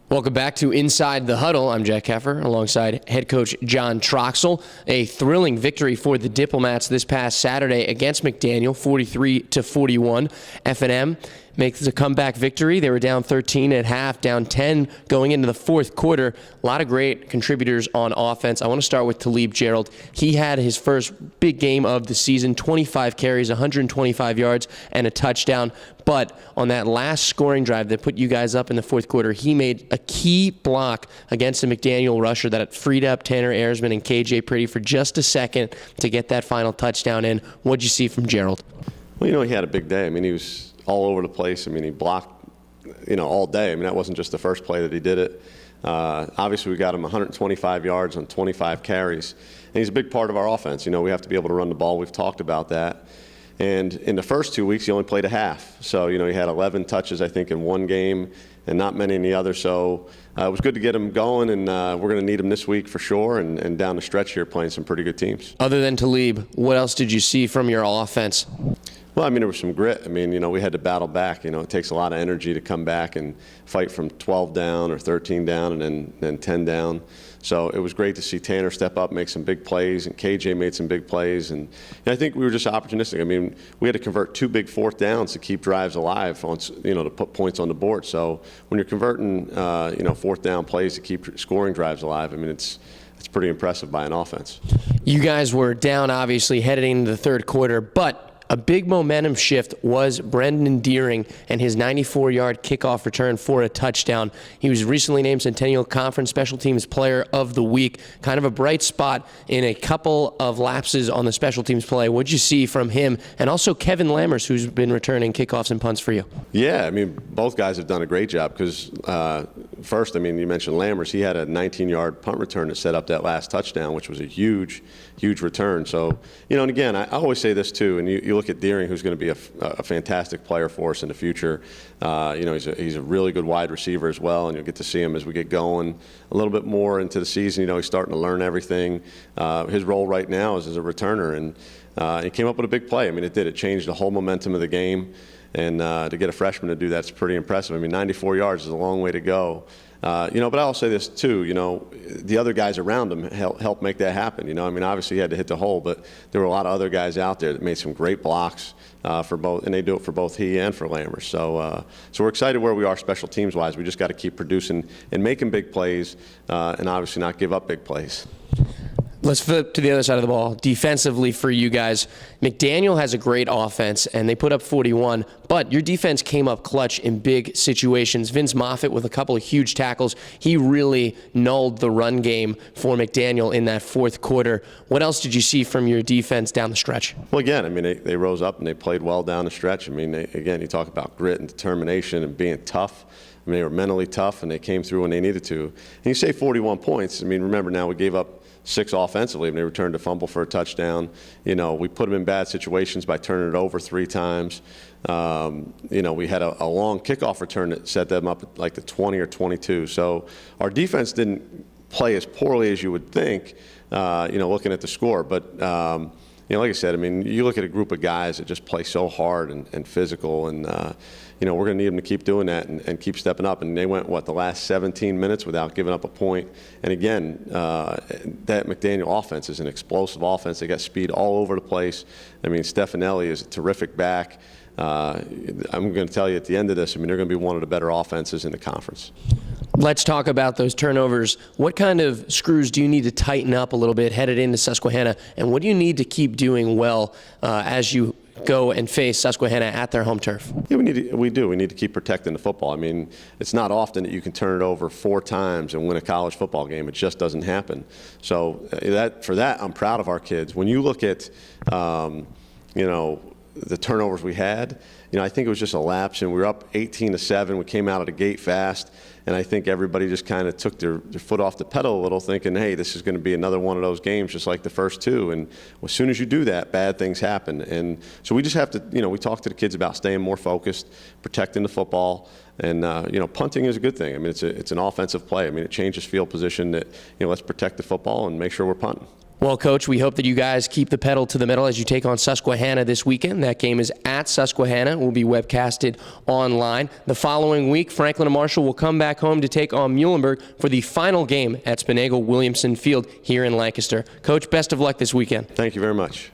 Welcome back to Inside the Huddle. I'm Jack Heffer alongside head coach John Troxell. A thrilling victory for the Diplomats this past Saturday against McDaniel, 43-41. F&M makes a comeback victory. They were down 13 at half, down 10 going into the fourth quarter. A lot of great contributors on offense. I want to start with Talib Gerald. He had his first big game of the season, 25 carries, 125 yards, and a touchdown. But on that last scoring drive that put you guys up in the fourth quarter, he made a key block against the McDaniel rusher that freed up Tanner Ayersman and KJ Pretty for just a second to get that final touchdown in. What'd you see from Gerald? Well, he had a big day. I mean, he was all over the place. I mean, he blocked, all day. I mean, that wasn't just the first play that he did it. Obviously, we got him 125 yards on 25 carries. And he's a big part of our offense. We have to be able to run the ball. We've talked about that. And in the first 2 weeks, he only played a half. So, he had 11 touches, I think, in one game and not many in the other. So it was good to get him going, and we're going to need him this week for sure and down the stretch here playing some pretty good teams. Other than Talib, what else did you see from your offense? Well, there was some grit. We had to battle back. It takes a lot of energy to come back and fight from 12 down or 13 down and then 10 down. So it was great to see Tanner step up, make some big plays, and KJ made some big plays. And I think we were just opportunistic. We had to convert 2 big fourth downs to keep drives alive, to put points on the board. So when you're converting, fourth down plays to keep scoring drives alive, it's pretty impressive by an offense. You guys were down, obviously, heading into the third quarter, but a big momentum shift was Brendan Deering and his 94-yard kickoff return for a touchdown. He was recently named Centennial Conference Special Teams Player of the Week. Kind of a bright spot in a couple of lapses on the special teams play. What'd you see from him? And also Kevin Lammers, who's been returning kickoffs and punts for you. Yeah, both guys have done a great job because first, you mentioned Lammers. He had a 19-yard punt return that set up that last touchdown, which was a huge return. So, and again, I always say this too, and you look at Deering, who's going to be a fantastic player for us in the future. He's a really good wide receiver as well, and you'll get to see him as we get going a little bit more into the season. He's starting to learn everything. His role right now is as a returner, and he came up with a big play. It changed the whole momentum of the game, and to get a freshman to do that's pretty impressive. 94 yards is a long way to go. But I'll say this too, the other guys around him helped make that happen. Obviously he had to hit the hole, but there were a lot of other guys out there that made some great blocks for both, and they do it for both he and for Lammers. So we're excited where we are special teams wise. We just got to keep producing and making big plays, and obviously not give up big plays. Let's flip to the other side of the ball. Defensively for you guys, McDaniel has a great offense, and they put up 41, but your defense came up clutch in big situations. Vince Moffitt with a couple of huge tackles. He really nulled the run game for McDaniel in that fourth quarter. What else did you see from your defense down the stretch? Well, again, they rose up and they played well down the stretch. Again, you talk about grit and determination and being tough. They were mentally tough, and they came through when they needed to. And you say 41 points. Remember now we gave up 6 offensively, and they returned a fumble for a touchdown. We put them in bad situations by turning it over 3 times. We had a long kickoff return that set them up at like the 20 or 22. So our defense didn't play as poorly as you would think, looking at the score. But, like I said, you look at a group of guys that just play so hard and physical, and, we're going to need them to keep doing that and keep stepping up. And they went, the last 17 minutes without giving up a point. And again, that McDaniel offense is an explosive offense. They got speed all over the place. Stefanelli is a terrific back. I'm going to tell you at the end of this, they're going to be one of the better offenses in the conference. Let's talk about those turnovers. What kind of screws do you need to tighten up a little bit headed into Susquehanna, and what do you need to keep doing well as you go and face Susquehanna at their home turf? Yeah, we need to keep protecting the football. It's not often that you can turn it over 4 times and win a college football game. It just doesn't happen. So for that, I'm proud of our kids. When you look at, the turnovers we had, I think it was just a lapse, and we were up 18-7. We came out of the gate fast, and I think everybody just kind of took their foot off the pedal a little, thinking, hey, this is going to be another one of those games just like the first 2. And as soon as you do that, bad things happen. And so we just have to, we talk to the kids about staying more focused, protecting the football, and punting is a good thing. It's an offensive play. It changes field position. That let's protect the football and make sure we're punting. Well, Coach, we hope that you guys keep the pedal to the metal as you take on Susquehanna this weekend. That game is at Susquehanna. It will be webcasted online. The following week, Franklin and Marshall will come back home to take on Muhlenberg for the final game at Spinagle Williamson Field here in Lancaster. Coach, best of luck this weekend. Thank you very much.